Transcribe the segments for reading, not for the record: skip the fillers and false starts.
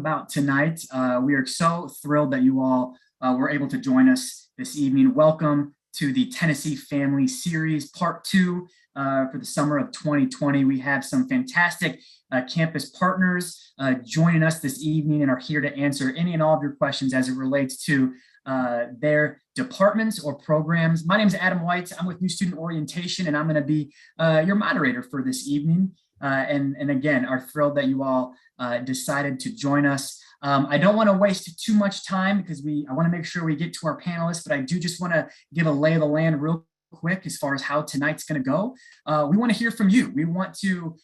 about tonight. We are so thrilled that you all were able to join us this evening. Welcome to the Tennessee Family Series Part 2 for the summer of 2020. We have some fantastic campus partners joining us this evening and are here to answer any and all of your questions as it relates to their departments or programs. My name is Adam White. I'm with New Student Orientation, and I'm going to be your moderator for this evening. And again, are thrilled that you all decided to join us. I don't want to waste too much time because I want to make sure we get to our panelists, but I do just want to give a lay of the land real quick as far as how tonight's going to go. We want to hear from you. We want to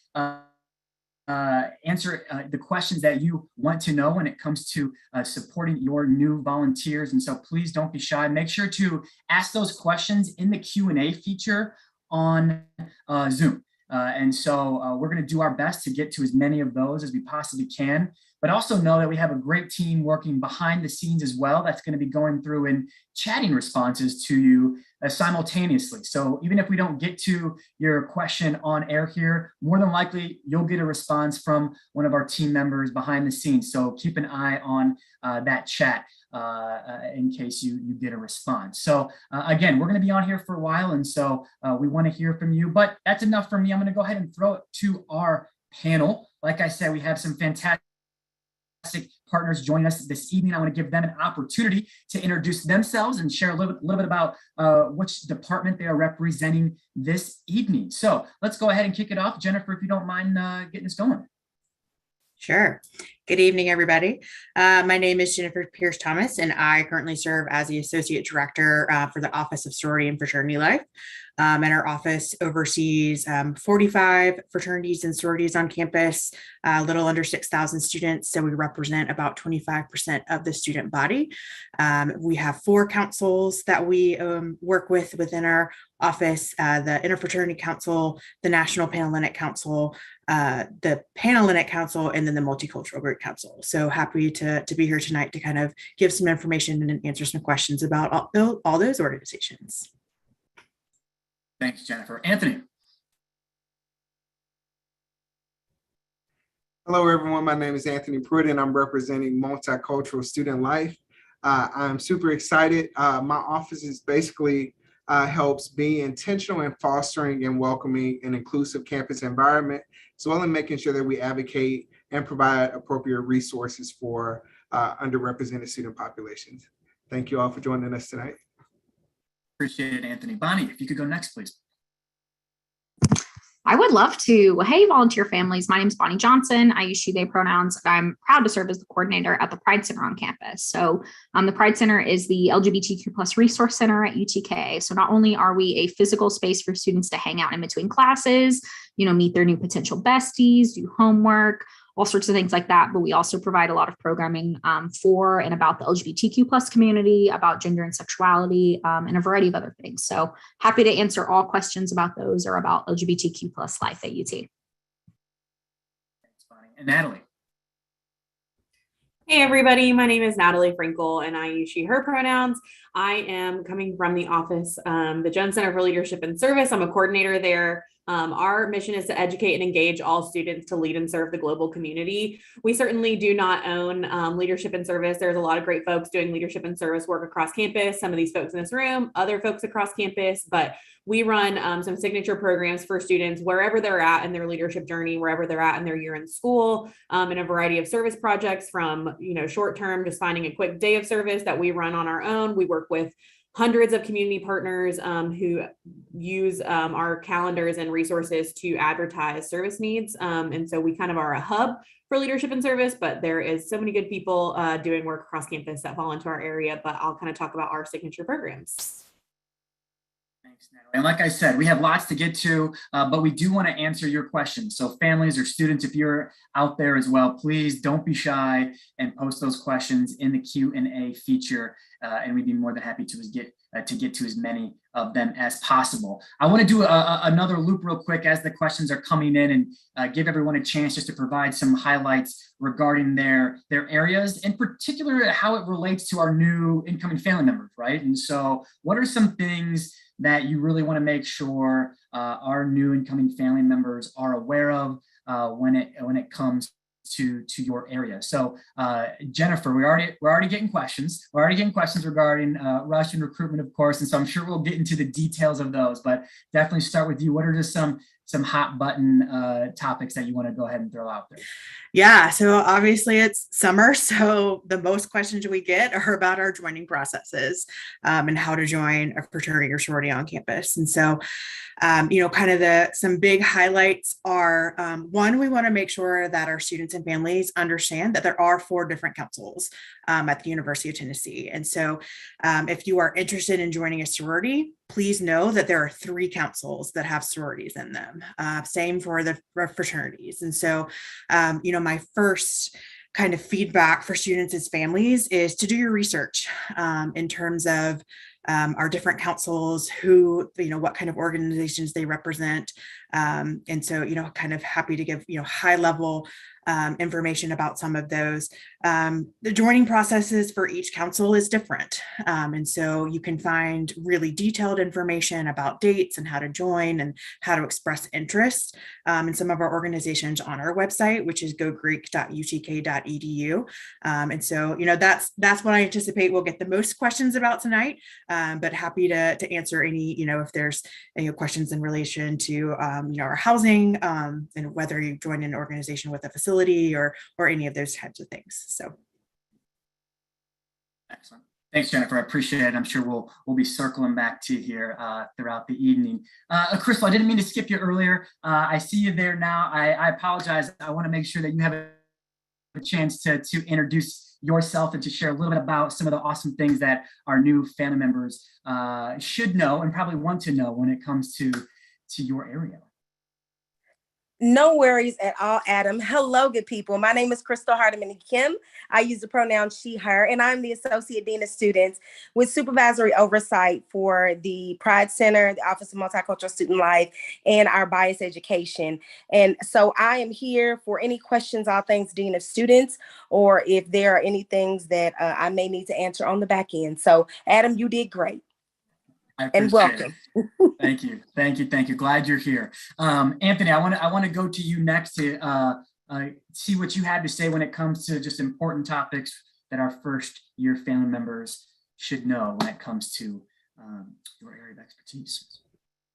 answer the questions that you want to know when it comes to supporting your new volunteers. And so please don't be shy. Make sure to ask those questions in the Q&A feature on Zoom. And so we're going to do our best to get to as many of those as we possibly can, but also know that we have a great team working behind the scenes as well that's going to be going through and chatting responses to you simultaneously. So even if we don't get to your question on air here, more than likely you'll get a response from one of our team members behind the scenes. So keep an eye on that chat in case you get a response. So again, we're going to be on here for a while, and so we want to hear from you, but that's enough for me. I'm going to go ahead and throw it to our panel. Like I said, we have some fantastic partners joining us this evening. I want to give them an opportunity to introduce themselves and share a little bit about which department they are representing this evening. So let's go ahead and kick it off. Jennifer, if you don't mind getting us going. Sure. Good evening, everybody. My name is Jennifer Pierce Thomas, and I currently serve as the Associate Director for the Office of Sorority and Fraternity Life. And our office oversees 45 fraternities and sororities on campus, a little under 6,000 students. So we represent about 25% of the student body. We have 4 councils that we work with within our office, the Interfraternity Council, the National Panhellenic Council, the Panhellenic Council, and then the Multicultural Group Council. So happy to be here tonight to kind of give some information and answer some questions about all those organizations. Thanks, Jennifer. Anthony. Hello, everyone. My name is Anthony Pruitt, and I'm representing Multicultural Student Life. I'm super excited. My office is basically helps be intentional in fostering and welcoming an inclusive campus environment, as well as making sure that we advocate and provide appropriate resources for underrepresented student populations. Thank you all for joining us tonight. Appreciate it, Anthony. Bonnie, if you could go next, please. I would love to. Well, hey, volunteer families. My name is Bonnie Johnson. I use she, they pronouns. I'm proud to serve as the coordinator at the Pride Center on campus. So the Pride Center is the LGBTQ plus resource center at UTK. So not only are we a physical space for students to hang out in between classes, meet their new potential besties, do homework, all sorts of things like that. But we also provide a lot of programming for and about the LGBTQ plus community, about gender and sexuality, and a variety of other things. So happy to answer all questions about those or about LGBTQ plus life at UT. Thanks, Bonnie. And Natalie. Hey everybody, my name is Natalie Frankel and I use she, her pronouns. I am coming from the office, the Jones Center for Leadership and Service. I'm a coordinator there. Our mission is to educate and engage all students to lead and serve the global community. We certainly do not own leadership and service. There's a lot of great folks doing leadership and service work across campus, some of these folks in this room, other folks across campus, but we run some signature programs for students wherever they're at in their leadership journey, wherever they're at in their year in school, in a variety of service projects from, short term, just finding a quick day of service that we run on our own. We work with hundreds of community partners who use our calendars and resources to advertise service needs. And so we kind of are a hub for leadership and service, but there is so many good people doing work across campus that fall into our area, but I'll kind of talk about our signature programs. Thanks, Natalie. And like I said, we have lots to get to, but we do want to answer your questions. So families or students, if you're out there as well, please don't be shy and post those questions in the Q&A feature. And we'd be more than happy to get to as many of them as possible. I want to do another loop real quick as the questions are coming in and give everyone a chance just to provide some highlights regarding their areas, in particular how it relates to our new incoming family members, right? And so what are some things that you really want to make sure our new incoming family members are aware of when it comes to your area. So Jennifer, we're already getting questions. We're already getting questions regarding Rush and recruitment, of course. And so I'm sure we'll get into the details of those, but definitely start with you. What are just some hot button topics that you want to go ahead and throw out there? Yeah, so obviously it's summer, so the most questions we get are about our joining processes and how to join a fraternity or sorority on campus. And so, kind of some big highlights are, one, we want to make sure that our students and families understand that there are 4 different councils at the University of Tennessee. And so if you are interested in joining a sorority, please know that there are 3 councils that have sororities in them. Same for the fraternities. And so, my first kind of feedback for students as families is to do your research in terms of our different councils, who, what kind of organizations they represent. And so, kind of happy to give, high level information about some of those. The joining processes for each council is different. And so you can find really detailed information about dates and how to join and how to express interest in some of our organizations on our website, which is gogreek.utk.edu. And so, that's what I anticipate we'll get the most questions about tonight, but happy to answer any, if there's any questions in relation to, our housing and whether you join an organization with a facility or any of those types of things. So. Excellent. Thanks, Jennifer. I appreciate it. I'm sure we'll be circling back to you here throughout the evening. Crystal, I didn't mean to skip you earlier. I see you there now. I apologize. I want to make sure that you have a chance to introduce yourself and to share a little bit about some of the awesome things that our new family members should know and probably want to know when it comes to your area. No worries at all, Adam. Hello, good people. My name is Crystal Hardiman Kim. I use the pronoun she, her, and I'm the Associate Dean of Students with supervisory oversight for the Pride Center, the Office of Multicultural Student Life, and our bias education. And so I am here for any questions, all things Dean of Students, or if there are any things that I may need to answer on the back end. So Adam, you did great. And welcome. Thank you. Glad you're here. Anthony, I want to go to you next to see what you had to say when it comes to just important topics that our first year family members should know when it comes to your area of expertise.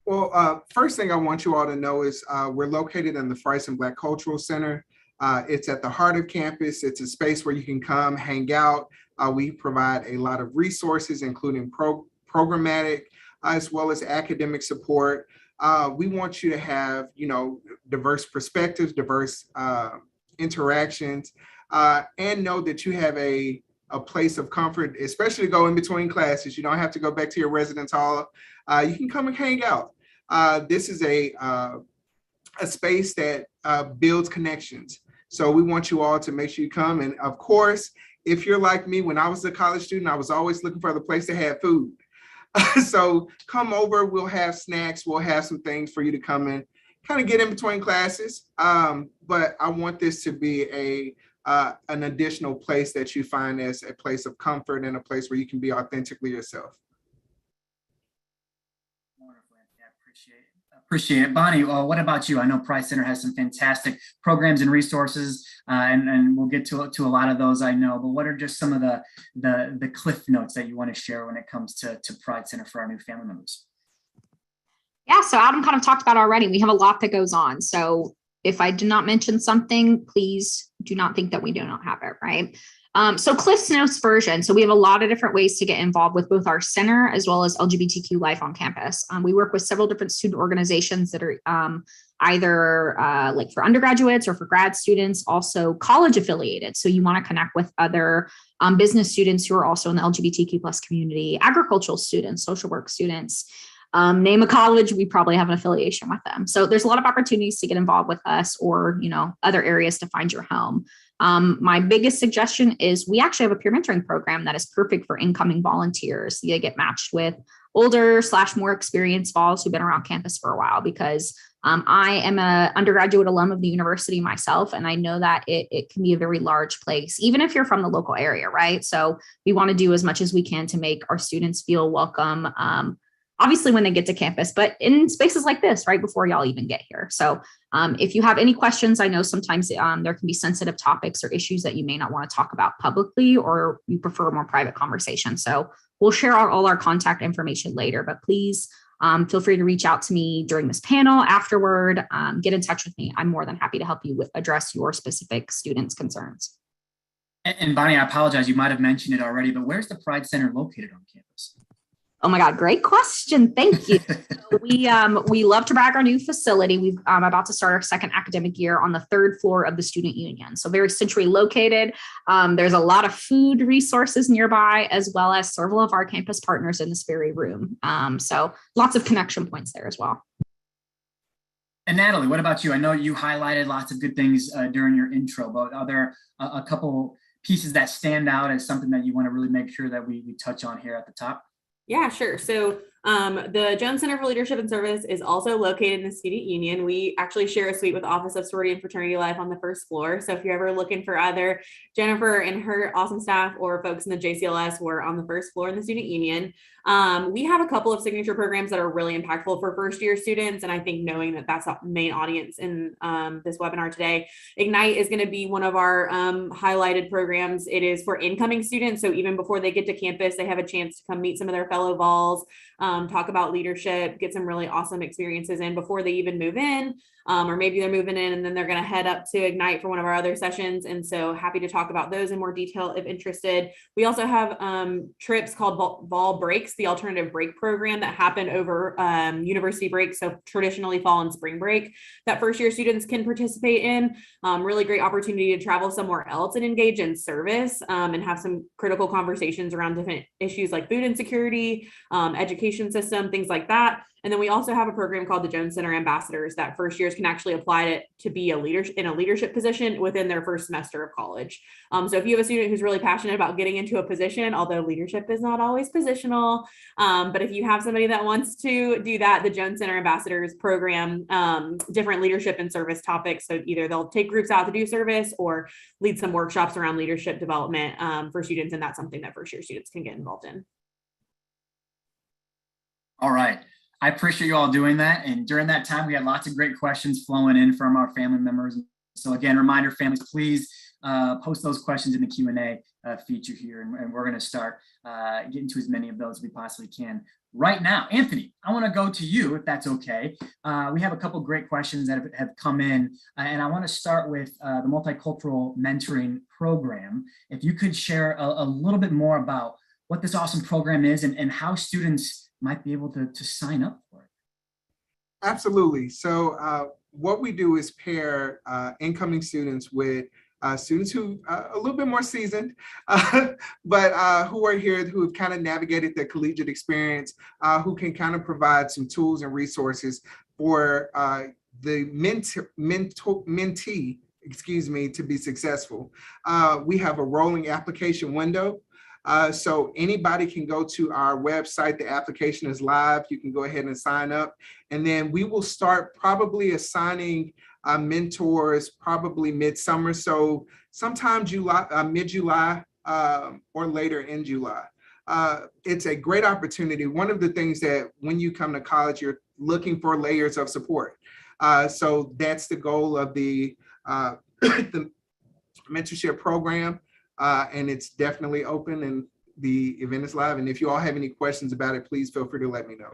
Well, first thing I want you all to know is we're located in the Friesen Black Cultural Center. It's at the heart of campus. It's a space where you can come hang out. We provide a lot of resources, including programmatic, as well as academic support. We want you to have, diverse perspectives, diverse interactions, and know that you have a place of comfort, especially to go in between classes. You don't have to go back to your residence hall. You can come and hang out. This is a space that builds connections. So we want you all to make sure you come. And of course, if you're like me, when I was a college student, I was always looking for the place that had food. So come over, we'll have snacks, we'll have some things for you to come in, kind of get in between classes. But I want this to be an additional place that you find as a place of comfort and a place where you can be authentically yourself. Wonderful. Yeah, appreciate it. Bonnie, what about you? I know Pride Center has some fantastic programs and resources, and we'll get to a lot of those, I know, but what are just some of the cliff notes that you want to share when it comes to Pride Center for our new family members? Yeah, so Adam kind of talked about already. We have a lot that goes on. So if I did not mention something, please do not think that we do not have it, right? So Cliff's Notes version. So we have a lot of different ways to get involved with both our center as well as LGBTQ life on campus. We work with several different student organizations that are either like for undergraduates or for grad students, also college affiliated. So you want to connect with other business students who are also in the LGBTQ plus community, agricultural students, social work students. Name a college, we probably have an affiliation with them. So there's a lot of opportunities to get involved with us or, other areas to find your home. My biggest suggestion is we actually have a peer mentoring program that is perfect for incoming volunteers. You get matched with older / more experienced vols who've been around campus for a while, because I am an undergraduate alum of the university myself, and I know that it can be a very large place, even if you're from the local area, right? So we want to do as much as we can to make our students feel welcome. obviously when they get to campus, but in spaces like this, right before y'all even get here. So if you have any questions, I know sometimes there can be sensitive topics or issues that you may not want to talk about publicly, or you prefer a more private conversation. So we'll share all our contact information later, but please feel free to reach out to me during this panel afterward. Get in touch with me. I'm more than happy to help you address your specific students' concerns. And Bonnie, I apologize, you might have mentioned it already, but where's the Pride Center located on campus? Oh my God, great question. Thank you. We love to brag our new facility. We've about to start our second academic year on the third floor of the student union. So very centrally located. There's a lot of food resources nearby, as well as several of our campus partners in this very room. So lots of connection points there as well. And Natalie, what about you? I know you highlighted lots of good things during your intro, but are there a couple pieces that stand out as something that you want to really make sure that we touch on here at the top? Yeah, sure. So the Jones Center for Leadership and Service is also located in the student union. We actually share a suite with the Office of Sorority and Fraternity Life on the first floor. So if you're ever looking for either Jennifer and her awesome staff or folks in the JCLS, we're on the first floor in the student union. We have a couple of signature programs that are really impactful for first year students. And I think knowing that that's the main audience in this webinar today, Ignite is going to be one of our highlighted programs. It is for incoming students. So even before they get to campus, they have a chance to come meet some of their fellow vols, talk about leadership, get some really awesome experiences in before they even move in, or maybe they're moving in and then they're going to head up to Ignite for one of our other sessions. And so happy to talk about those in more detail if interested. We also have trips called Vol Breaks, the alternative break program that happen over university breaks. So traditionally fall and spring break that first year students can participate in. Really great opportunity to travel somewhere else and engage in service and have some critical conversations around different issues like food insecurity, education system, things like that. And then we also have a program called the Jones Center Ambassadors that first years can actually apply it to be in a leadership position within their first semester of college. So if you have a student who's really passionate about getting into a position, although leadership is not always positional, but if you have somebody that wants to do that, the Jones Center Ambassadors program, different leadership and service topics. So either they'll take groups out to do service or lead some workshops around leadership development for students. And that's something that first year students can get involved in. All right. I appreciate you all doing that. And during that time, we had lots of great questions flowing in from our family members. So again, reminder, families, please post those questions in the Q&A feature here. And we're going to start getting to as many of those as we possibly can right now. Anthony, I want to go to you, if that's okay. We have a couple great questions that have come in. And I want to start with the Multicultural Mentoring Program. If you could share a little bit more about what this awesome program is and how students might be able to sign up for it. Absolutely. So what we do is pair incoming students with students who a little bit more seasoned, but who are here, who have kind of navigated the collegiate experience, who can kind of provide some tools and resources for the mentee, to be successful. We have a rolling application window. So anybody can go to our website. The application is live. You can go ahead and sign up. And then we will start probably assigning mentors probably midsummer. So sometime mid-July or later in July. It's a great opportunity. One of the things that when you come to college, you're looking for layers of support. So that's the goal of the mentorship program. And it's definitely open and the event is live. And if you all have any questions about it, please feel free to let me know.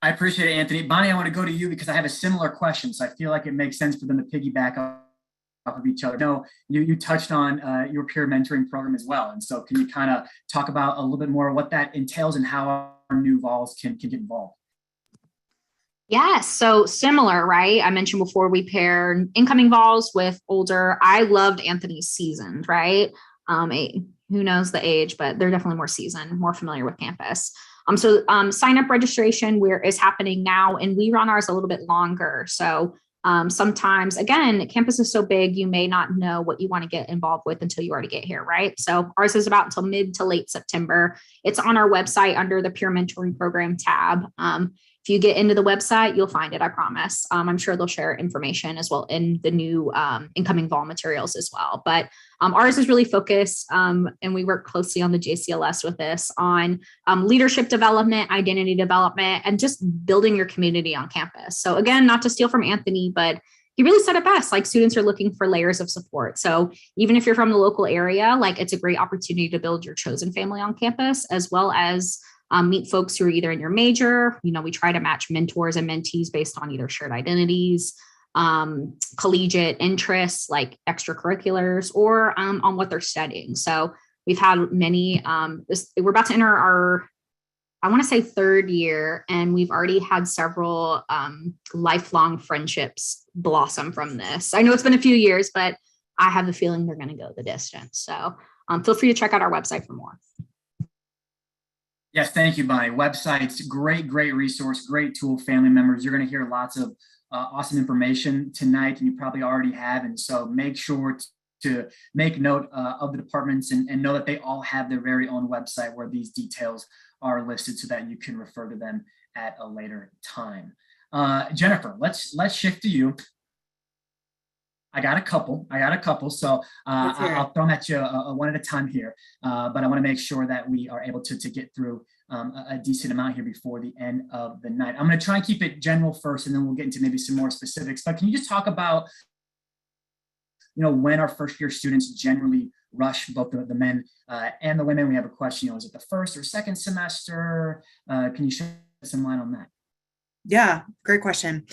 I appreciate it, Anthony. Bonnie, I want to go to you because I have a similar question. So I feel like it makes sense for them to piggyback off of each other. No, you touched on your peer mentoring program as well. And so can you kind of talk about a little bit more what that entails and how our new vols can get involved? Yes. So similar, right? I mentioned before we pair incoming vols with older. I loved Anthony's seasoned, right? Who knows the age, but they're definitely more seasoned, more familiar with campus. So sign up registration is happening now, and we run ours a little bit longer. So sometimes, again, campus is so big, you may not know what you want to get involved with until you already get here, right? So ours is about until mid to late September. It's on our website under the Peer Mentoring Program tab. If you get into the website, you'll find it, I promise. I'm sure they'll share information as well in the new incoming vol materials as well. But ours is really focused, and we work closely on the JCLS with this, on leadership development, identity development, and just building your community on campus. So again, not to steal from Anthony, but he really said it best, like students are looking for layers of support. So even if you're from the local area, like it's a great opportunity to build your chosen family on campus, as well as meet folks who are either in your major. We try to match mentors and mentees based on either shared identities, collegiate interests like extracurriculars, or on what they're studying. So we've had many, we're about to enter our, I want to say, third year, and we've already had several lifelong friendships blossom from this. I know it's been a few years, but I have the feeling they're going to go the distance. So feel free to check out our website for more. Yes, thank you, Bonnie. Websites, great resource, great tool, family members. You're going to hear lots of awesome information tonight, and you probably already have. And so make sure to make note of the departments and know that they all have their very own website where these details are listed so that you can refer to them at a later time. Jennifer, let's shift to you. I got a couple, so I'll throw them at you one at a time here, but I want to make sure that we are able to get through a decent amount here before the end of the night. I'm going to try and keep it general first, and then we'll get into maybe some more specifics, but can you just talk about, when our first year students generally rush, both the men and the women? We have a question, is it the first or second semester? Can you shed some light on that? Yeah, great question.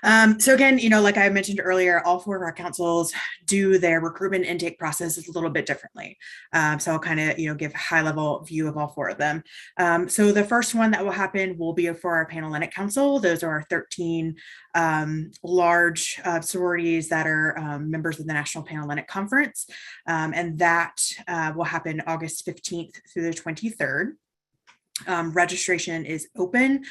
So again, like I mentioned earlier, all 4 of our councils do their recruitment intake process a little bit differently. So I'll kind of, give a high level view of all 4 of them. So the first one that will happen will be for our Panelist Council. Those are our 13 large sororities that are members of the National Panelist Conference. And that will happen August 15th through the 23rd. Registration is open.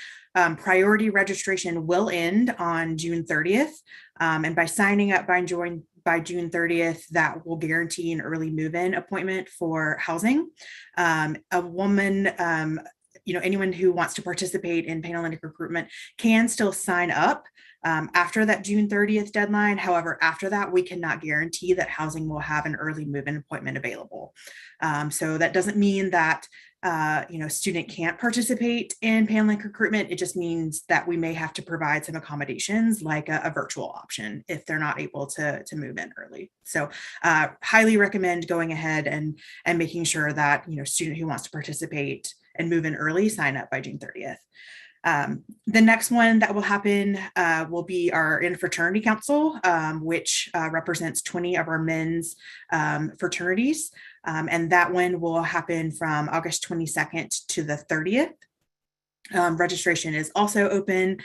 Priority registration will end on June 30th. And by signing up by June 30th, that will guarantee an early move-in appointment for housing. A woman, anyone who wants to participate in Panelist recruitment can still sign up after that June 30th deadline. However, after that, we cannot guarantee that housing will have an early move-in appointment available. So that doesn't mean that student can't participate in Panelist recruitment. It just means that we may have to provide some accommodations like a virtual option if they're not able to move in early. So highly recommend going ahead and making sure that, student who wants to participate and move in early, sign up by June 30th. The next one that will happen will be our Fraternity Council, which represents 20 of our men's fraternities. And that one will happen from August 22nd to the 30th. Registration is also open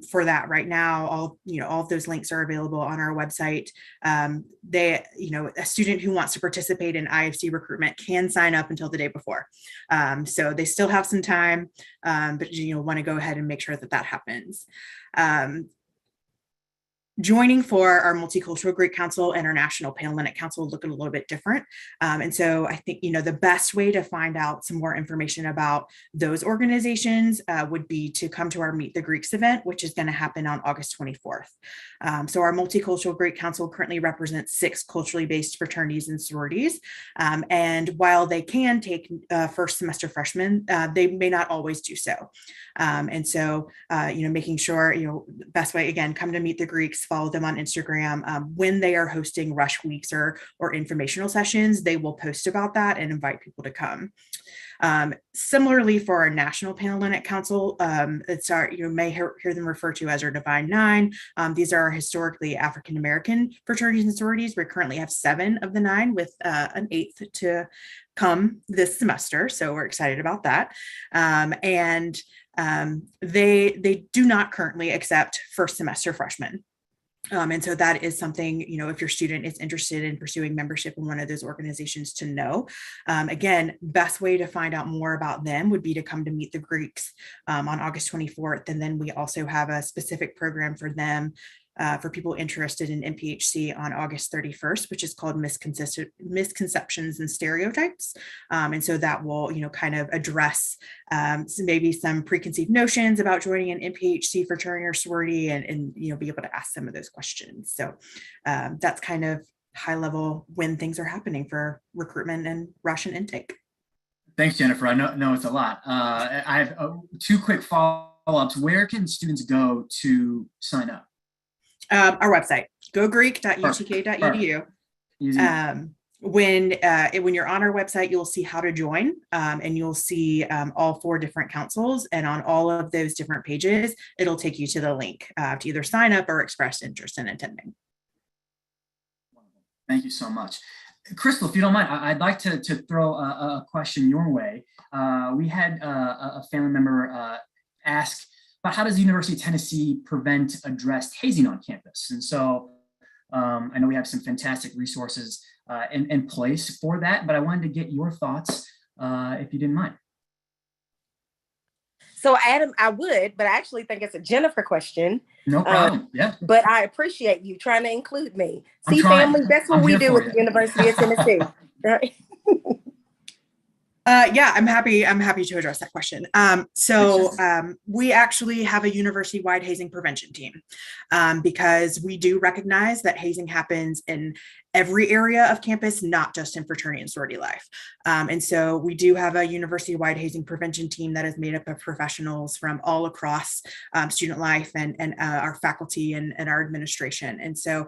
for that right now. All of those links are available on our website. A student who wants to participate in IFC recruitment can sign up until the day before. So they still have some time, but want to go ahead and make sure that happens. Joining for our Multicultural Greek Council and our National Panelist Council look a little bit different. And so I think, the best way to find out some more information about those organizations would be to come to our Meet the Greeks event, which is going to happen on August 24th. So our Multicultural Greek Council currently represents 6 culturally based fraternities and sororities. And while they can take first semester freshmen, they may not always do so. And so, making sure, best way, again, come to Meet the Greeks, follow them on Instagram. When they are hosting rush weeks or informational sessions, they will post about that and invite people to come. Similarly, for our National Panelist Council, it's our, you may hear them referred to as our Divine Nine. These are historically African-American fraternities and sororities. We currently have 7 of the 9 with an 8th to come this semester. So we're excited about that. They do not currently accept first semester freshmen. And so that is something, if your student is interested in pursuing membership in one of those organizations, to know. Again, best way to find out more about them would be to come to Meet the Greeks on August 24th. And then we also have a specific program for them for people interested in MPHC on August 31st, which is called Misconceptions and Stereotypes. And so that will, kind of address maybe some preconceived notions about joining an MPHC fraternity or sorority and be able to ask some of those questions. So that's kind of high level when things are happening for recruitment and rush and intake. Thanks, Jennifer. I know it's a lot. I have two quick follow-ups. Where can students go to sign up? Our website, gogreek.utk.edu. When you're on our website, you'll see how to join, and you'll see all 4 different councils. And on all of those different pages, it'll take you to the link to either sign up or express interest in attending. Thank you so much. Crystal, if you don't mind, I'd like to throw a question your way. We had a family member ask about how does the University of Tennessee prevent addressed hazing on campus? And so I know we have some fantastic resources in place for that, but I wanted to get your thoughts if you didn't mind. So Adam, I would, but I actually think it's a Jennifer question. No problem. Yeah. But I appreciate you trying to include me. See, family, that's what we do at the University of Tennessee. Right? Yeah, I'm happy to address that question. We actually have a university-wide hazing prevention team because we do recognize that hazing happens in every area of campus, not just in fraternity and sorority life. And so we do have a university-wide hazing prevention team that is made up of professionals from all across student life and our faculty and our administration. And so,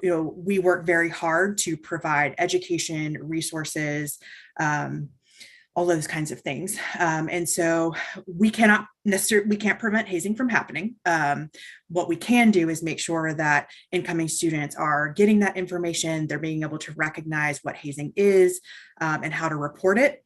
we work very hard to provide education, resources, all those kinds of things. And so we can't prevent hazing from happening. What we can do is make sure that incoming students are getting that information. They're being able to recognize what hazing is and how to report it.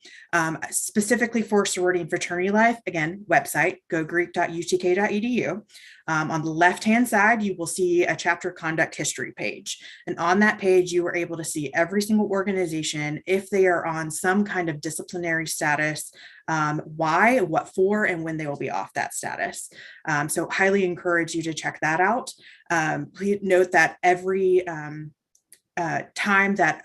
Specifically for sorority and fraternity life, again, website, gogreek.utk.edu. On the left-hand side, you will see a chapter conduct history page. And on that page, you are able to see every single organization, if they are on some kind of disciplinary status, why, what for, and when they will be off that status. So highly encourage you to check that out. Please note that every time that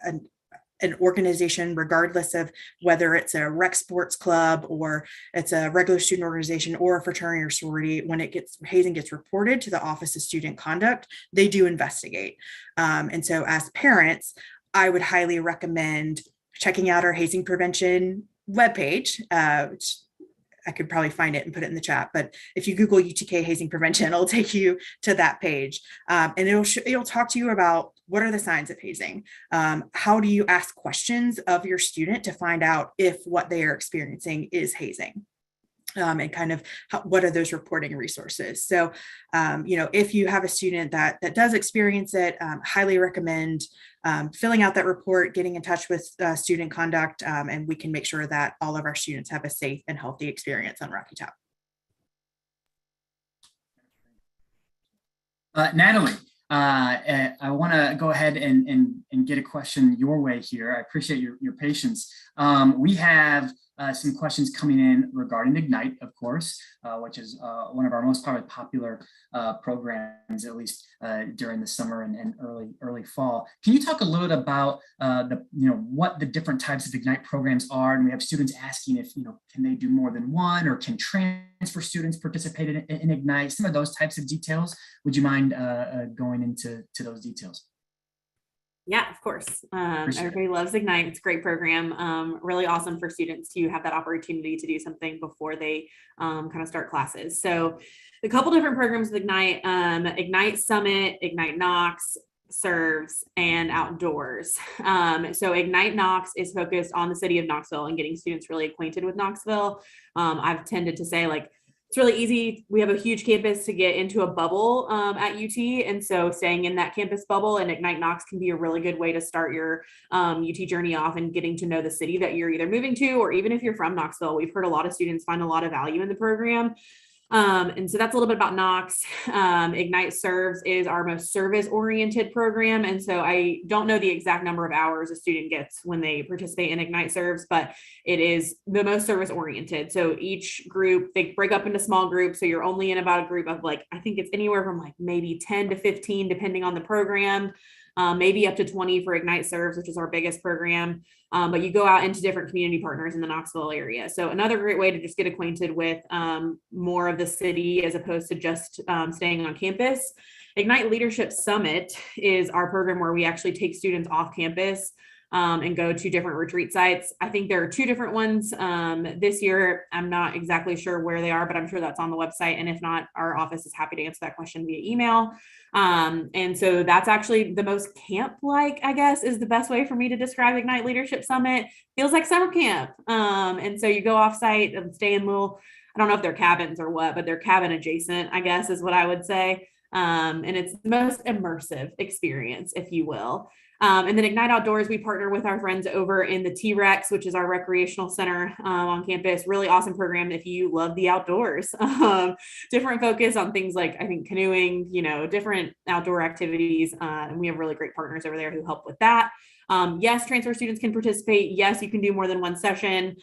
an organization, regardless of whether it's a rec sports club or it's a regular student organization or a fraternity or sorority, when hazing gets reported to the Office of Student Conduct, they do investigate. And so as parents, I would highly recommend checking out our hazing prevention webpage, which I could probably find it and put it in the chat, but if you Google UTK hazing prevention, it'll take you to that page. And it'll talk to you about what are the signs of hazing? How do you ask questions of your student to find out if what they are experiencing is hazing? And kind of what are those reporting resources? So, if you have a student that does experience it, highly recommend filling out that report, getting in touch with student conduct, and we can make sure that all of our students have a safe and healthy experience on Rocky Top. Natalie, I want to go ahead and get a question your way here. I appreciate your patience. We have some questions coming in regarding Ignite, of course, which is one of our most probably popular programs, at least during the summer and early fall. Can you talk a little bit about what the different types of Ignite programs are? And we have students asking if can they do more than one, or can transfer students participate in Ignite? Some of those types of details. Would you mind going into those details? Yeah, of course. Everybody loves Ignite. It's a great program. Really awesome for students to have that opportunity to do something before they kind of start classes. So a couple different programs with Ignite, Ignite Summit, Ignite Knox, Serves, and Outdoors. So Ignite Knox is focused on the city of Knoxville and getting students really acquainted with Knoxville. I've tended to say, it's really easy. We have a huge campus to get into a bubble at UT. And so staying in that campus bubble and Ignite Knox can be a really good way to start your UT journey off and getting to know the city that you're either moving to, or even if you're from Knoxville. We've heard a lot of students find a lot of value in the program. And so that's a little bit about Knox. Ignite Serves is our most service-oriented program. And so I don't know the exact number of hours a student gets when they participate in Ignite Serves, but it is the most service-oriented. So each group, they break up into small groups. So you're only in about a group of like, I think it's anywhere from like maybe 10 to 15, depending on the program. Maybe up to 20 for Ignite Serves, which is our biggest program. But you go out into different community partners in the Knoxville area. So another great way to just get acquainted with more of the city as opposed to just staying on campus. Ignite Leadership Summit is our program where we actually take students off campus and go to different retreat sites. I think there are 2 different ones this year. I'm not exactly sure where they are, but I'm sure that's on the website. And if not, our office is happy to answer that question via email. And so that's actually the most camp-like, I guess, is the best way for me to describe Ignite Leadership Summit. Feels like summer camp. And so you go off-site and stay in little, I don't know if they're cabins or what, but they're cabin adjacent, I guess is what I would say. And it's the most immersive experience, if you will. And then Ignite Outdoors, we partner with our friends over in the T-Rex, which is our recreational center on campus. Really awesome program if you love the outdoors. Different focus on things like, I think, canoeing, different outdoor activities. And we have really great partners over there who help with that. Yes, transfer students can participate. Yes, you can do more than one session.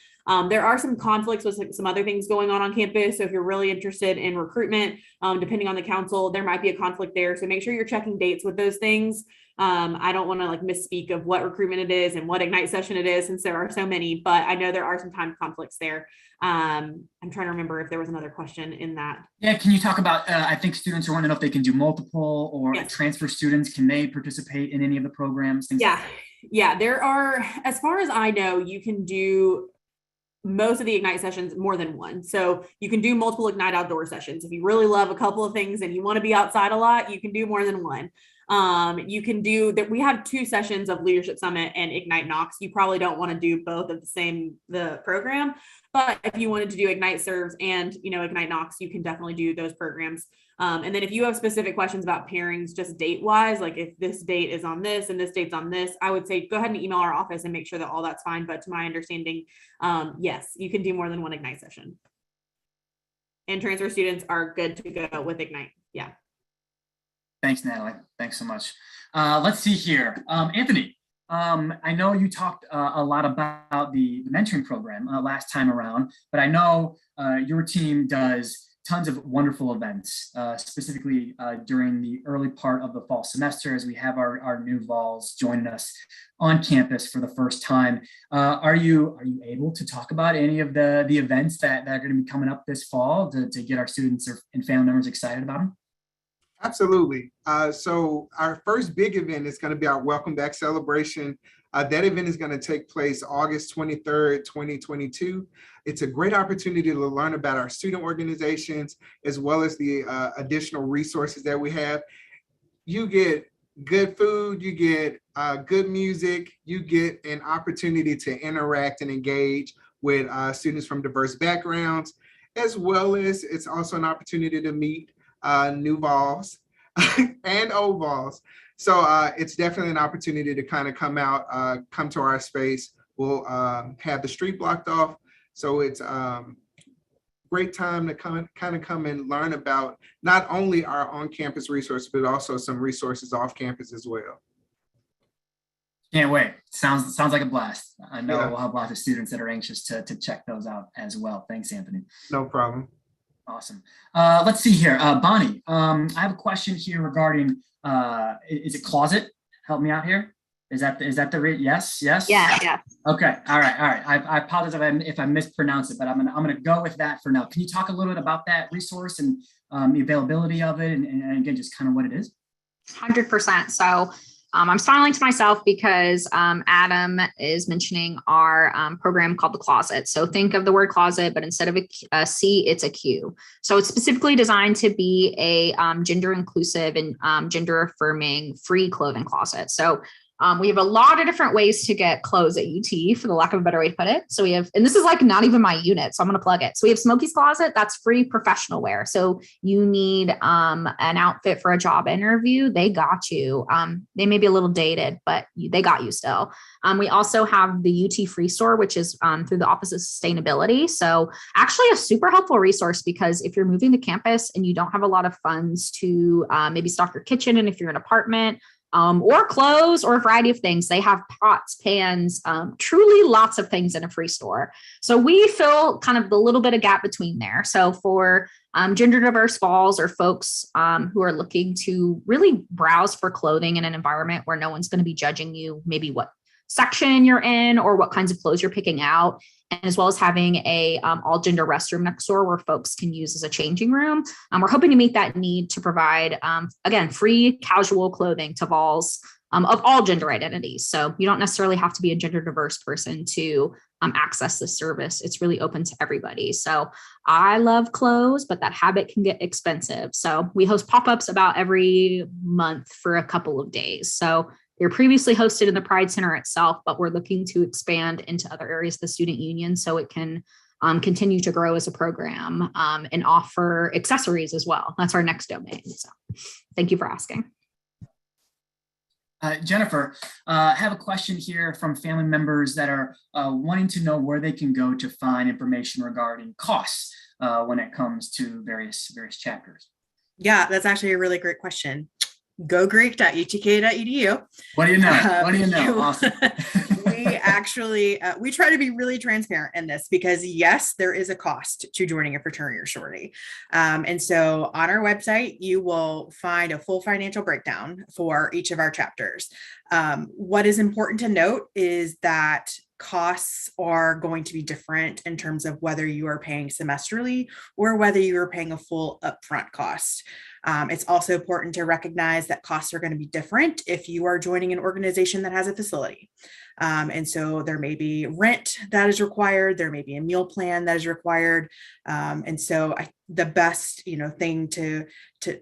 There are some conflicts with some other things going on campus. So if you're really interested in recruitment, depending on the council, there might be a conflict there. So make sure you're checking dates with those things. I don't want to misspeak of what recruitment it is and what Ignite session it is, since there are so many, but I know there are some time conflicts there. I'm trying to remember if there was another question in that. Yeah, can you talk about, I think students are wanting to know if they can do multiple or Yes. transfer students, can they participate in any of the programs? Yeah, there are, as far as I know, you can do most of the Ignite sessions more than one. So you can do multiple Ignite outdoor sessions. If you really love a couple of things and you want to be outside a lot, you can do more than one. You can do that. We have 2 sessions of Leadership Summit and Ignite Knox. You probably don't want to do both of the program, but if you wanted to do Ignite Serves and, Ignite Knox, you can definitely do those programs. And then if you have specific questions about pairings, just date wise, like if this date is on this and this date's on this, I would say go ahead and email our office and make sure that all that's fine. But to my understanding, yes, you can do more than one Ignite session. And transfer students are good to go with Ignite. Yeah. Thanks, Natalie. Thanks so much. Let's see here. Anthony, I know you talked a lot about the mentoring program last time around, but I know your team does tons of wonderful events, specifically during the early part of the fall semester, as we have our new vols joining us on campus for the first time. Are you able to talk about any of the events that are going to be coming up this fall to get our students and family members excited about them? Absolutely. So our first big event is going to be our Welcome Back celebration. That event is going to take place August 23rd, 2022. It's a great opportunity to learn about our student organizations, as well as the additional resources that we have. You get good food, you get good music, you get an opportunity to interact and engage with students from diverse backgrounds, as well as it's also an opportunity to meet new vols and old vols. So it's definitely an opportunity to kind of come out, come to our space. We'll have the street blocked off. So it's great time to come and learn about not only our on-campus resources, but also some resources off campus as well. Can't wait. Sounds like a blast. I know we'll have lots of students that are anxious to check those out as well. Thanks, Anthony. No problem. Awesome. Let's see here. Bonnie, I have a question here regarding, is it closet? Help me out here. Is that the yes? Yeah. Okay. All right. I apologize if I mispronounce it, but I'm gonna go with that for now. Can you talk a little bit about that resource and the availability of it, and again, just kind of what it is? 100%. So I'm smiling to myself because Adam is mentioning our program called The Closet. So think of the word closet, but instead of a C, it's a Q. So it's specifically designed to be a gender inclusive and gender affirming free clothing closet. So We have a lot of different ways to get clothes at UT, for the lack of a better way to put it. So we have, and this is like not even my unit, so I'm going to plug it. So we have Smokey's Closet. That's free professional wear. So you need an outfit for a job interview, they got you. They may be a little dated, but they got you still. We also have the UT Free Store, which is through the Office of Sustainability. So actually a super helpful resource, because if you're moving to campus and you don't have a lot of funds to maybe stock your kitchen, and if you're in an apartment, or clothes, or a variety of things, they have pots, pans, truly lots of things in a free store. So we fill kind of the little bit of gap between there. So for gender diverse falls, or folks who are looking to really browse for clothing in an environment where no one's going to be judging you, maybe what section you're in or what kinds of clothes you're picking out, and as well as having a all gender restroom next door where folks can use as a changing room. We're hoping to meet that need to provide, again, free casual clothing to vols of all gender identities. So you don't necessarily have to be a gender diverse person to access this service. It's really open to everybody. So I love clothes, but that habit can get expensive. So we host pop-ups about every month for a couple of days. So they're previously hosted in the Pride Center itself, but we're looking to expand into other areas of the student union so it can continue to grow as a program and offer accessories as well. That's our next domain. So thank you for asking. Jennifer, I have a question here from family members that are wanting to know where they can go to find information regarding costs when it comes to various chapters. Yeah, that's actually a really great question. GoGreek.utk.edu. What do you know? What do you know? Awesome. We actually, we try to be really transparent in this, because yes, there is a cost to joining a fraternity or sorority. And so on our website, you will find a full financial breakdown for each of our chapters. What is important to note is that costs are going to be different in terms of whether you are paying semesterly or whether you are paying a full upfront cost. It's also important to recognize that costs are going to be different if you are joining an organization that has a facility. And so there may be rent that is required. There may be a meal plan that is required. And so the best, thing to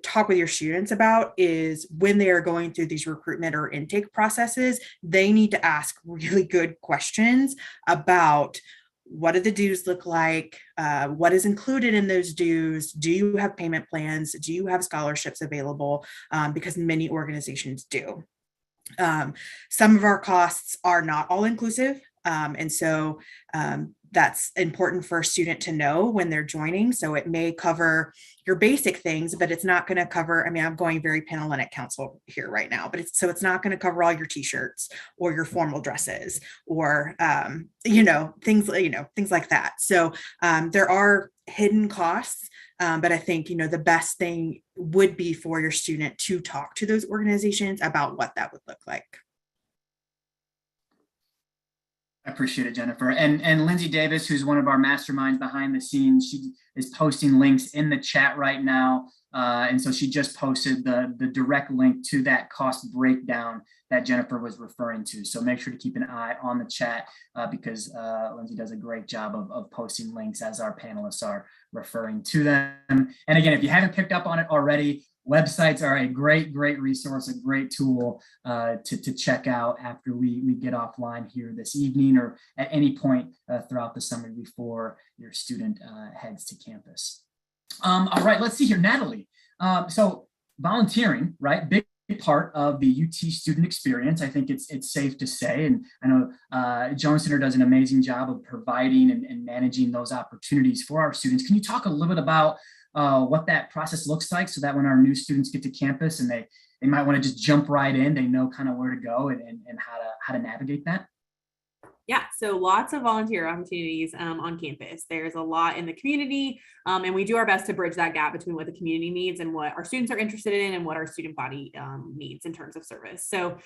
talk with your students about is when they are going through these recruitment or intake processes, they need to ask really good questions about what do the dues look like? What is included in those dues? Do you have payment plans? Do you have scholarships available? Because many organizations do. Some of our costs are not all inclusive. And so that's important for a student to know when they're joining. So it may cover your basic things, but it's not going to cover, I'm going very Panelist counsel here right now, but it's not going to cover all your t-shirts or your formal dresses or, things like that. So there are hidden costs, but I think, the best thing would be for your student to talk to those organizations about what that would look like. I appreciate it, Jennifer. And Lindsay Davis, who's one of our masterminds behind the scenes, she is posting links in the chat right now. And so she just posted the direct link to that cost breakdown that Jennifer was referring to. So make sure to keep an eye on the chat because Lindsay does a great job of posting links as our panelists are referring to them. And again, if you haven't picked up on it already, websites are a great resource, a great tool to check out after we get offline here this evening or at any point throughout the summer before your student heads to campus. All right, let's see here, Natalie. So volunteering, right? Big part of the UT student experience. I think it's safe to say, and I know Jones Center does an amazing job of providing and managing those opportunities for our students. Can you talk a little bit about what that process looks like so that when our new students get to campus and they might want to just jump right in, they know kind of where to go and how to navigate that? Yeah, so lots of volunteer opportunities on campus. There's a lot in the community, and we do our best to bridge that gap between what the community needs and what our students are interested in and what our student body needs in terms of service. So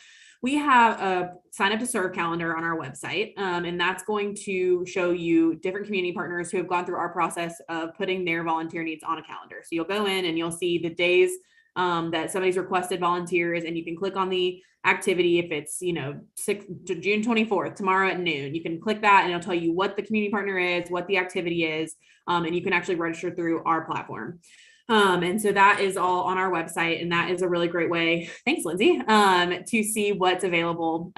we have a sign up to serve calendar on our website, and that's going to show you different community partners who have gone through our process of putting their volunteer needs on a calendar. So you'll go in and you'll see the days that somebody's requested volunteers, and you can click on the activity. If it's, June 24th, tomorrow at noon, you can click that and it'll tell you what the community partner is, what the activity is, and you can actually register through our platform. And so that is all on our website, and that is a really great way, thanks Lindsay, to see what's available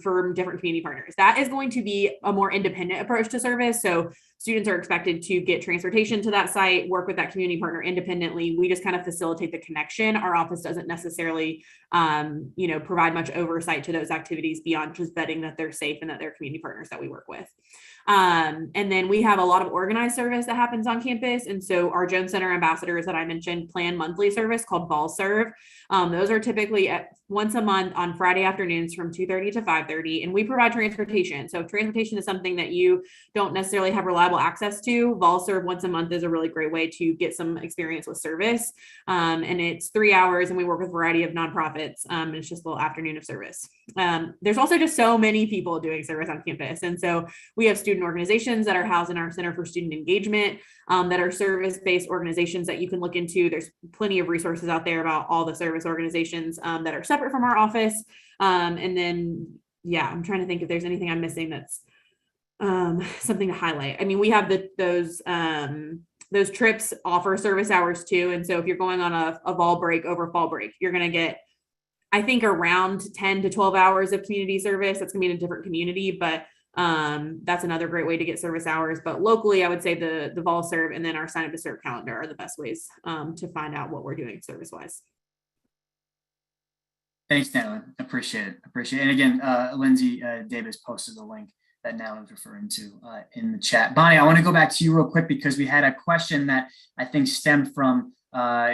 for different community partners. That is going to be a more independent approach to service. So students are expected to get transportation to that site, work with that community partner independently. We just kind of facilitate the connection. Our office doesn't necessarily, provide much oversight to those activities beyond just vetting that they're safe and that they're community partners that we work with. And then we have a lot of organized service that happens on campus. And so our Jones Center ambassadors that I mentioned plan monthly service called Vol Serve. Those are typically at once a month on Friday afternoons from 2:30 to 5:30. And we provide transportation. So if transportation is something that you don't necessarily have reliable access to, Vol Serve once a month is a really great way to get some experience with service. And it's 3 hours, and we work with a variety of nonprofits. And it's just a little afternoon of service. There's also just so many people doing service on campus. And so we have student organizations that are housed in our Center for Student Engagement, that are service-based organizations that you can look into. There's plenty of resources out there about all the service organizations that are separate from our office. And then, I'm trying to think if there's anything I'm missing that's something to highlight. I mean, we have those trips offer service hours too. And so if you're going on a fall break over fall break, you're going to get, I think, around 10 to 12 hours of community service. That's going to be in a different community, but that's another great way to get service hours. But locally, I would say the Vol Serve and then our Sign Up to Serve calendar are the best ways to find out what we're doing service wise. Thanks, Natalie. Appreciate it. And again, Lindsay Davis posted the link that Natalie was referring to in the chat. Bonnie, I want to go back to you real quick because we had a question that I think stemmed from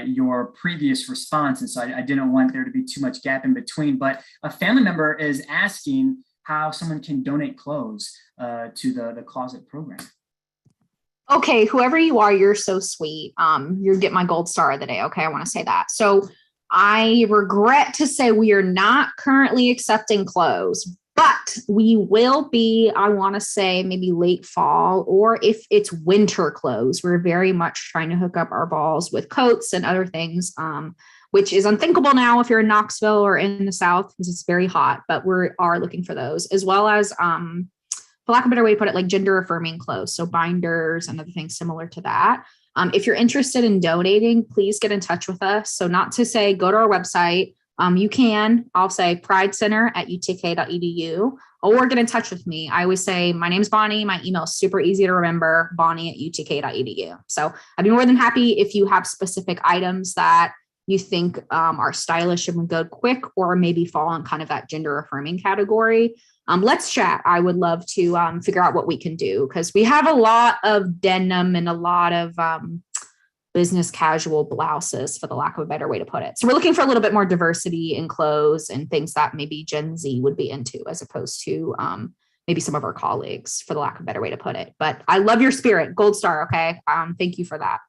your previous response. And so I didn't want there to be too much gap in between, but a family member is asking how someone can donate clothes to the closet program. Okay, whoever you are, you're so sweet. You get my gold star of the day. Okay, I want to say that. So I regret to say we are not currently accepting clothes, but we will be, I want to say maybe late fall, or if it's winter clothes, we're very much trying to hook up our balls with coats and other things, which is unthinkable now if you're in Knoxville or in the South because it's very hot, but we are looking for those, as well as, for lack of a better way to put it, like gender affirming clothes. So binders and other things similar to that. If you're interested in donating, please get in touch with us. So not to say, go to our website. You can, I'll say pridecenter@utk.edu, or get in touch with me. I always say, my name's Bonnie. My email is super easy to remember, bonnie@utk.edu. So I'd be more than happy if you have specific items that you think are stylish and would go quick, or maybe fall in kind of that gender affirming category. Let's chat. I would love to figure out what we can do, because we have a lot of denim and a lot of business casual blouses, for the lack of a better way to put it. So we're looking for a little bit more diversity in clothes and things that maybe Gen Z would be into, as opposed to maybe some of our colleagues, for the lack of a better way to put it. But I love your spirit. Gold star. Okay. Thank you for that.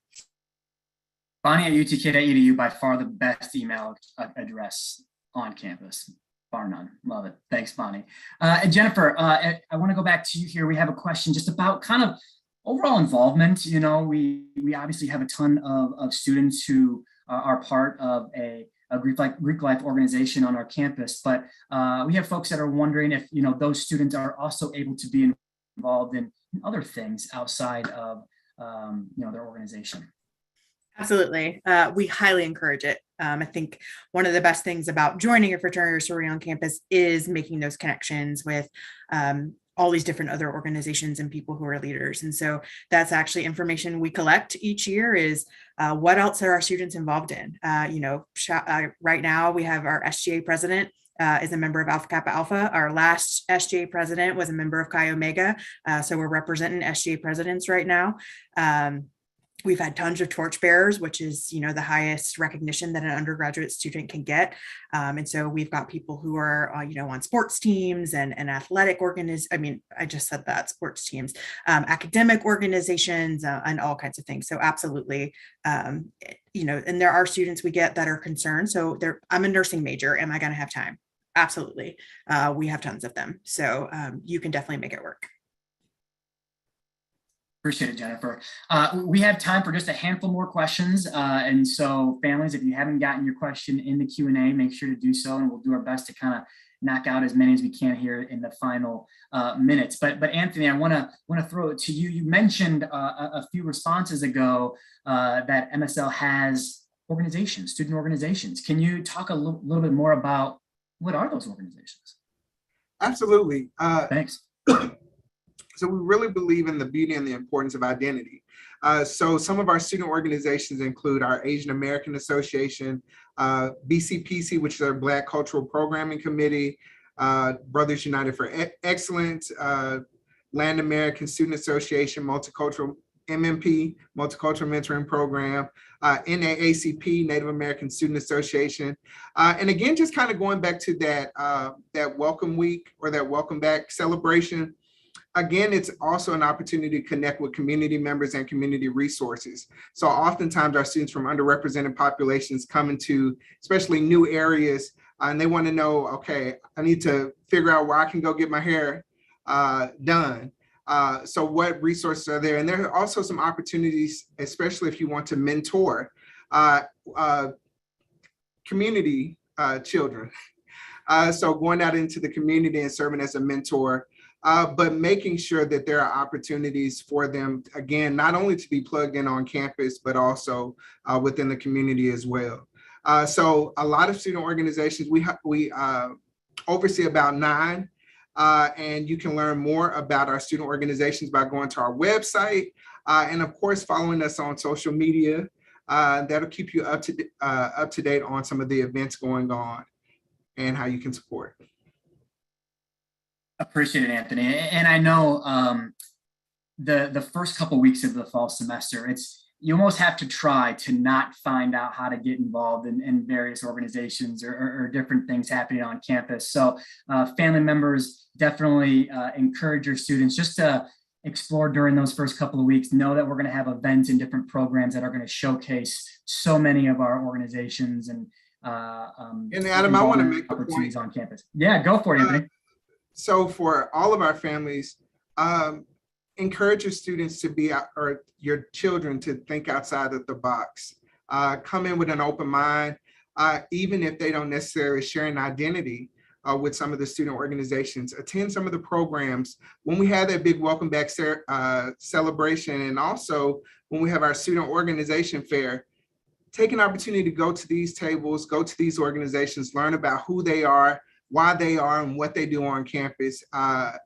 Bonnie@utk.edu, by far the best email address on campus, bar none. Love it. Thanks, Bonnie. And Jennifer, I want to go back to you here. We have a question just about kind of overall involvement. You know, we obviously have a ton of students who are part of a Greek life organization on our campus, but we have folks that are wondering if, you know, those students are also able to be involved in other things outside of, their organization. Absolutely. We highly encourage it. I think one of the best things about joining a fraternity or sorority on campus is making those connections with all these different other organizations and people who are leaders. And so that's actually information we collect each year, is what else are our students involved in? Right now we have our SGA president is a member of Alpha Kappa Alpha. Our last SGA president was a member of Chi Omega. So we're representing SGA presidents right now. We've had tons of torchbearers, which is, the highest recognition that an undergraduate student can get. And so we've got people who are, on sports teams and athletic sports teams, academic organizations, and all kinds of things. So absolutely, and there are students we get that are concerned. So I'm a nursing major. Am I going to have time? Absolutely. We have tons of them. So you can definitely make it work. Appreciate it, Jennifer. We have time for just a handful more questions. And so families, if you haven't gotten your question in the Q&A, make sure to do so, and we'll do our best to kind of knock out as many as we can here in the final minutes. But Anthony, I want to throw it to you. You mentioned a few responses ago that MSL has organizations, student organizations. Can you talk a little bit more about what are those organizations? Absolutely. Thanks. So we really believe in the beauty and the importance of identity. So some of our student organizations include our Asian American Association, BCPC, which is our Black Cultural Programming Committee, Brothers United for Excellence, Land American Student Association, Multicultural MMP, Multicultural Mentoring Program, NAACP, Native American Student Association. And again, just kind of going back to that Welcome Week or that Welcome Back celebration. Again, it's also an opportunity to connect with community members and community resources. So oftentimes our students from underrepresented populations come into especially new areas and they want to know, okay, I need to figure out where I can go get my hair done. So what resources are there? And there are also some opportunities, especially if you want to mentor community children. So going out into the community and serving as a mentor, but making sure that there are opportunities for them, again, not only to be plugged in on campus, but also within the community as well. So a lot of student organizations, we oversee about 9, and you can learn more about our student organizations by going to our website, and of course, following us on social media. That'll keep you up to date on some of the events going on and how you can support. Appreciate it, Anthony. And I know the first couple of weeks of the fall semester, you almost have to try to not find out how to get involved in various organizations or different things happening on campus. So family members definitely encourage your students just to explore during those first couple of weeks. Know that we're going to have events and different programs that are going to showcase so many of our organizations and Adam, I want to make opportunities on campus. Yeah, go for it, Anthony. So for all of our families, encourage your students to be, or your children to think outside of the box. Come in with an open mind, even if they don't necessarily share an identity with some of the student organizations. Attend some of the programs. When we have that big Welcome Back celebration, and also when we have our student organization fair, take an opportunity to go to these tables, go to these organizations, learn about who they are, why they are, and what they do on campus.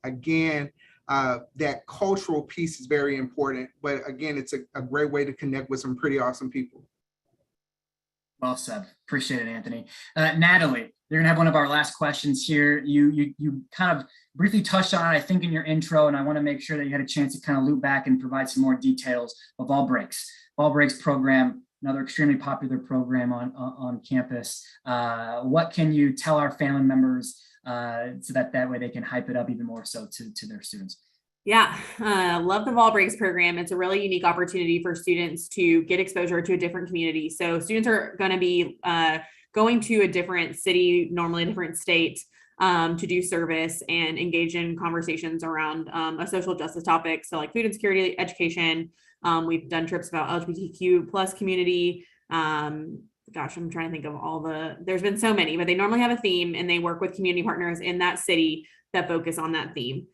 Again, that cultural piece is very important, but again, it's a great way to connect with some pretty awesome people. Well said. Appreciate it, Anthony. Natalie, you're gonna have one of our last questions here. You kind of briefly touched on it, I think, in your intro, and I want to make sure that you had a chance to kind of loop back and provide some more details of All Breaks. All Breaks program, another extremely popular program on campus. What can you tell our family members so that way they can hype it up even more so to their students? Yeah, love the Vol Breaks program. It's a really unique opportunity for students to get exposure to a different community. So students are going to be going to a different city, normally a different state, to do service and engage in conversations around a social justice topic. So like food insecurity, education. We've done trips about LGBTQ plus community. Gosh, I'm trying to think of there's been so many, but they normally have a theme and they work with community partners in that city that focus on that theme.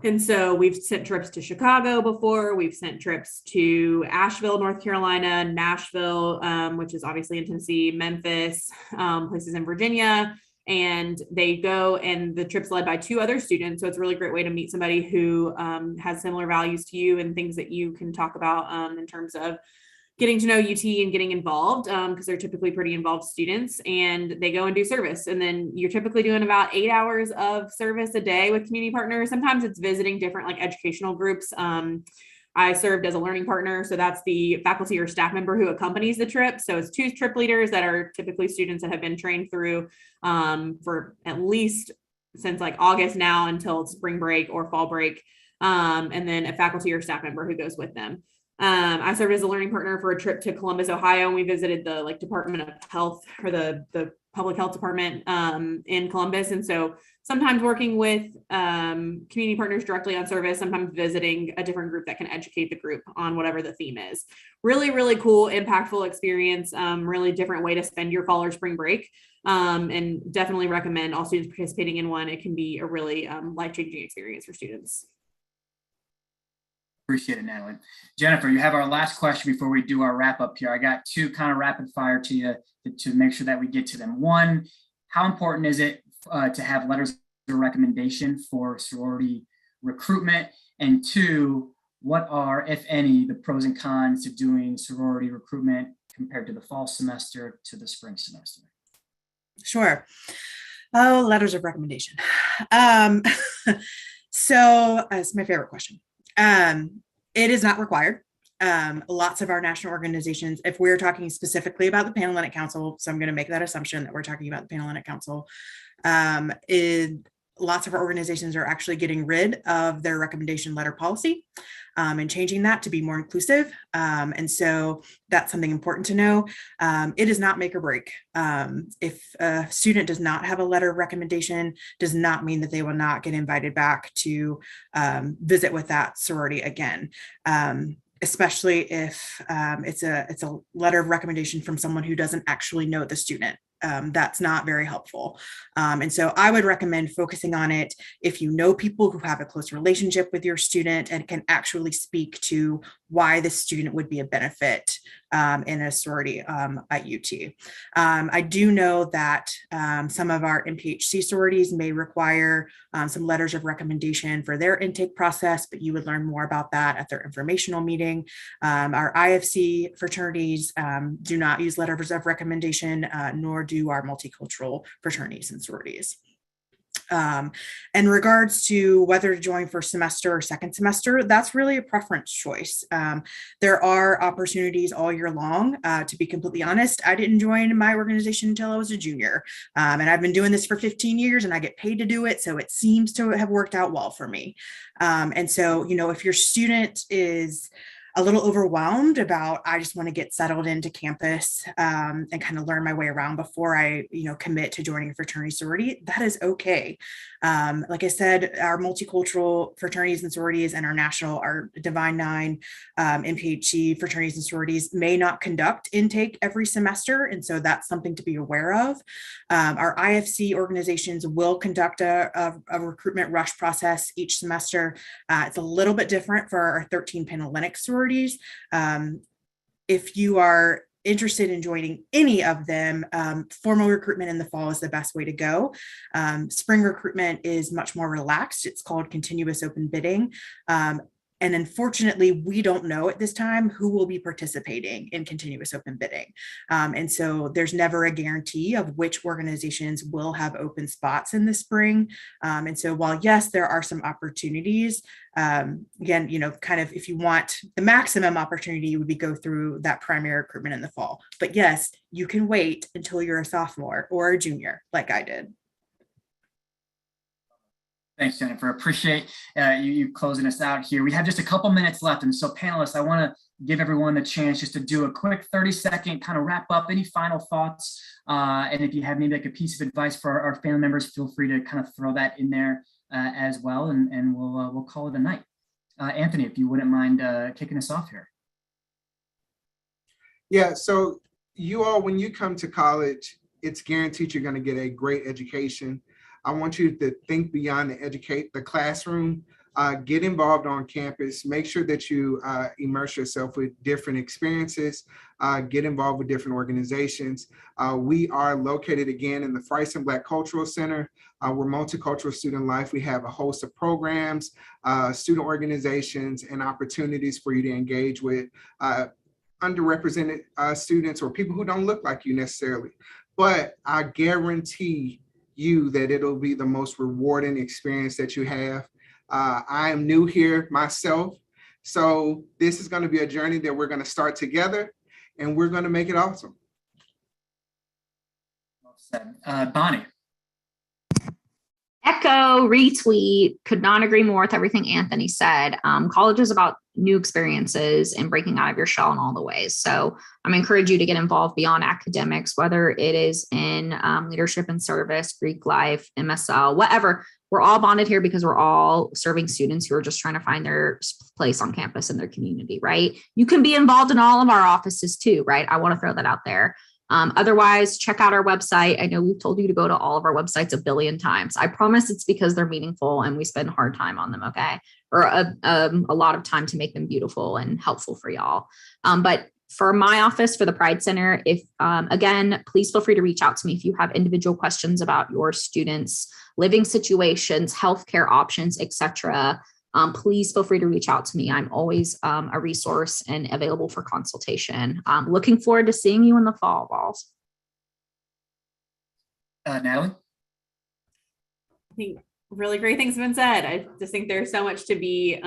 And so we've sent trips to Chicago before. We've sent trips to Asheville, North Carolina, Nashville, which is obviously in Tennessee, Memphis, places in Virginia. And they go, and the trip's led by 2 other students. So it's a really great way to meet somebody who has similar values to you and things that you can talk about in terms of getting to know UT and getting involved, because they're typically pretty involved students, and they go and do service. And then you're typically doing about 8 hours of service a day with community partners. Sometimes it's visiting different like educational groups. I served as a learning partner. So that's the faculty or staff member who accompanies the trip. So it's 2 trip leaders that are typically students that have been trained through for at least since like August now until spring break or fall break. And then a faculty or staff member who goes with them. I served as a learning partner for a trip to Columbus, Ohio, and we visited the like Department of Health or the public health department in Columbus. And so sometimes working with community partners directly on service, sometimes visiting a different group that can educate the group on whatever the theme is. Really, really cool, impactful experience, really different way to spend your fall or spring break. and definitely recommend all students participating in one. It can be a really life-changing experience for students. Appreciate it, Natalie. Jennifer, you have our last question before we do our wrap up here. I got two kind of rapid fire to you to make sure that we get to them. One, how important is it to have letters of recommendation for sorority recruitment? And two, what are, if any, the pros and cons to doing sorority recruitment compared to the fall semester to the spring semester? Sure. Oh, letters of recommendation. So it's my favorite question. It is not required. Lots of our national organizations, if we're talking specifically about the Panelist Council, so I'm going to make that assumption that we're talking about the Panelist Council, lots of our organizations are actually getting rid of their recommendation letter policy and changing that to be more inclusive. And so that's something important to know. It is not make or break. If a student does not have a letter of recommendation, does not mean that they will not get invited back to visit with that sorority again. Especially if it's a letter of recommendation from someone who doesn't actually know the student. That's not very helpful. And so I would recommend focusing on it if you know people who have a close relationship with your student and can actually speak to why the student would be a benefit in a sorority at UT. I do know that some of our MPHC sororities may require some letters of recommendation for their intake process, but you would learn more about that at their informational meeting. Our IFC fraternities do not use letters of recommendation, nor do our multicultural fraternities and sororities. In regards to whether to join first semester or second semester, that's really a preference choice. There are opportunities all year long. To be completely honest, I didn't join my organization until I was a junior. And I've been doing this for 15 years and I get paid to do it. So it seems to have worked out well for me. And so, you know, if your student is a little overwhelmed about, I just want to get settled into campus and kind of learn my way around before I, commit to joining a fraternity sorority, that is okay. Like I said, our multicultural fraternities and sororities and our national, our Divine Nine, MPHC fraternities and sororities may not conduct intake every semester. And so that's something to be aware of. Our IFC organizations will conduct a recruitment rush process each semester. It's a little bit different for our 13 Panelist sororities. If you are interested in joining any of them, formal recruitment in the fall is the best way to go. Spring recruitment is much more relaxed. It's called continuous open bidding. And unfortunately, we don't know at this time who will be participating in continuous open bidding. And so there's never a guarantee of which organizations will have open spots in the spring. And so while, yes, there are some opportunities, again, kind of if you want the maximum opportunity, you would be go through that primary recruitment in the fall. But yes, you can wait until you're a sophomore or a junior like I did. Thanks, Jennifer. Appreciate you closing us out here. We have just a couple minutes left. And so panelists, I want to give everyone the chance just to do a quick 30-second kind of wrap up. Any final thoughts? And if you have maybe like a piece of advice for our family members, feel free to kind of throw that in there as well. And we'll call it a night. Anthony, if you wouldn't mind kicking us off here. Yeah, so you all, when you come to college, it's guaranteed you're going to get a great education. I want you to think beyond the classroom, get involved on campus, make sure that you immerse yourself with different experiences, get involved with different organizations. We are located again in the Friesen Black Cultural Center. We're multicultural student life. We have a host of programs, student organizations, and opportunities for you to engage with underrepresented students or people who don't look like you necessarily. But I guarantee you that it'll be the most rewarding experience that you have. I am new here myself, so this is going to be a journey that we're going to start together, and we're going to make it awesome. Well said. Bonnie. Echo, retweet, could not agree more with everything Anthony said. College is about new experiences and breaking out of your shell in all the ways. So I'm encourage you to get involved beyond academics, whether it is in leadership and service, Greek life, MSL, whatever. We're all bonded here because we're all serving students who are just trying to find their place on campus in their community, right? You can be involved in all of our offices too, right? I want to throw that out there. Otherwise, check out our website. I know we've told you to go to all of our websites a billion times. I promise it's because they're meaningful and we spend hard time on them, okay? Or a lot of time to make them beautiful and helpful for y'all. But for my office, for the Pride Center, if again, please feel free to reach out to me if you have individual questions about your students' living situations, healthcare options, etc. Please feel free to reach out to me. I'm always a resource and available for consultation. Looking forward to seeing you in the fall, Balls. Natalie? I think really great things have been said. I just think there's so much to be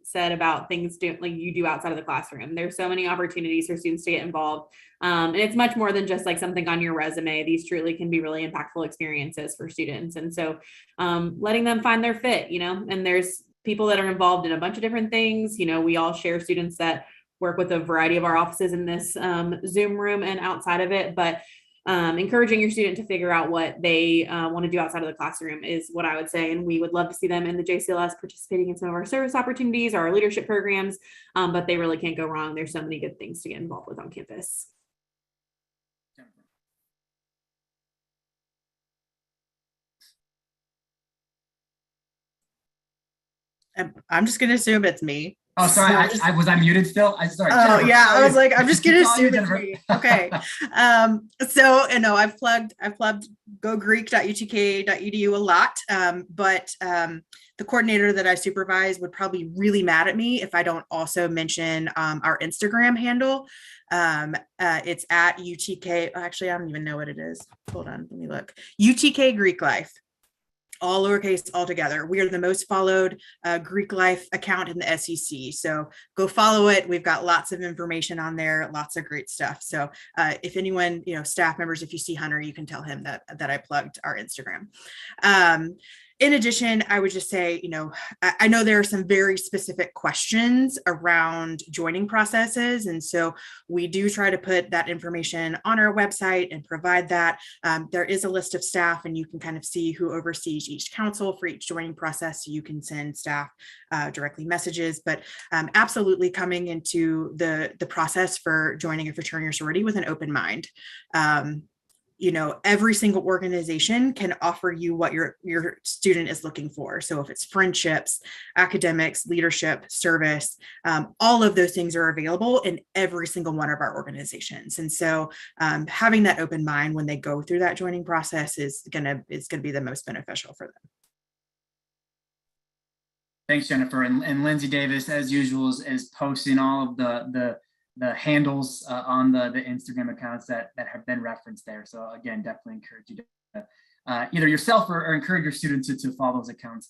said about things like you do outside of the classroom. There's so many opportunities for students to get involved. And it's much more than just like something on your resume. These truly can be really impactful experiences for students. And so letting them find their fit, and there's people that are involved in a bunch of different things. We all share students that work with a variety of our offices in this Zoom room and outside of it, but encouraging your student to figure out what they want to do outside of the classroom is what I would say. And we would love to see them in the JCLS participating in some of our service opportunities or our leadership programs, but they really can't go wrong. There's so many good things to get involved with on campus. I'm just going to assume it's me. Oh, sorry. Was I muted still? Sorry. Oh, Jennifer, yeah. sorry. I was like, I'm just going to assume it's Jennifer. me. Okay. So, I've plugged gogreek.utk.edu a lot, but the coordinator that I supervise would probably really mad at me if I don't also mention our Instagram handle. It's at UTK. Actually, I don't even know what it is. Hold on. Let me look. UTK Greek Life. All lowercase, all together. We are the most followed Greek life account in the SEC. So go follow it. We've got lots of information on there, lots of great stuff. So if anyone, staff members, if you see Hunter, you can tell him that I plugged our Instagram. In addition, I would just say, I know there are some very specific questions around joining processes. And so we do try to put that information on our website and provide that. There is a list of staff and you can kind of see who oversees each council for each joining process. So you can send staff directly messages, but absolutely coming into the process for joining a fraternity or sorority with an open mind. Every single organization can offer you what your student is looking for. So if it's friendships, academics, leadership, service, all of those things are available in every single one of our organizations. And so having that open mind when they go through that joining process is gonna be the most beneficial for them. Thanks, Jennifer. And Lindsay Davis, as usual, is posting all of the handles on the Instagram accounts that have been referenced there. So again, definitely encourage you to either yourself or encourage your students to follow those accounts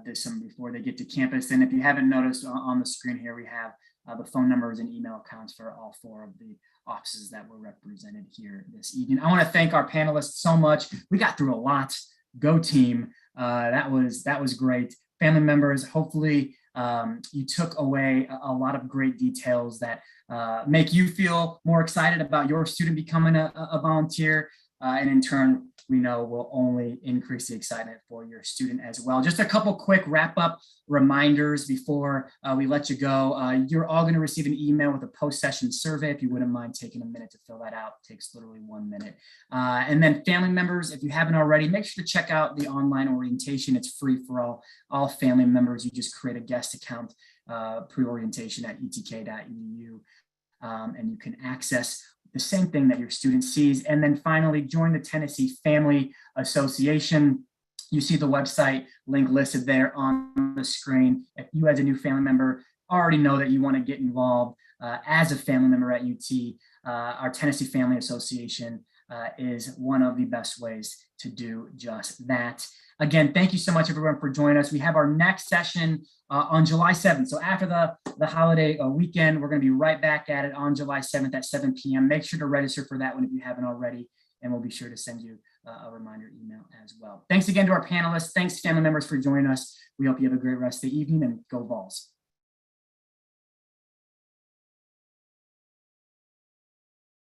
this summer before they get to campus. And if you haven't noticed on the screen here, we have the phone numbers and email accounts for all 4 of the offices that were represented here this evening. I want to thank our panelists so much. We got through a lot. Go team. That was great. Family members, hopefully you took away a lot of great details that make you feel more excited about your student becoming a volunteer. And in turn, we know will only increase the excitement for your student as well. Just a couple quick wrap-up reminders before we let you go. You're all going to receive an email with a post-session survey. If you wouldn't mind taking a minute to fill that out, it takes literally 1 minute. And then family members, if you haven't already, make sure to check out the online orientation. It's free for all family members. You just create a guest account pre-orientation at utk.edu, and you can access the same thing that your student sees. And then finally, join the Tennessee Family Association. You see the website link listed there on the screen. If you as a new family member already know that you want to get involved as a family member at UT, our Tennessee Family Association is one of the best ways to do just that. Again, thank you so much, everyone, for joining us. We have our next session on July 7th. So after the holiday weekend, we're going to be right back at it on July 7th at 7 p.m. Make sure to register for that one if you haven't already, and we'll be sure to send you a reminder email as well. Thanks again to our panelists. Thanks, family members, for joining us. We hope you have a great rest of the evening, and go Vols.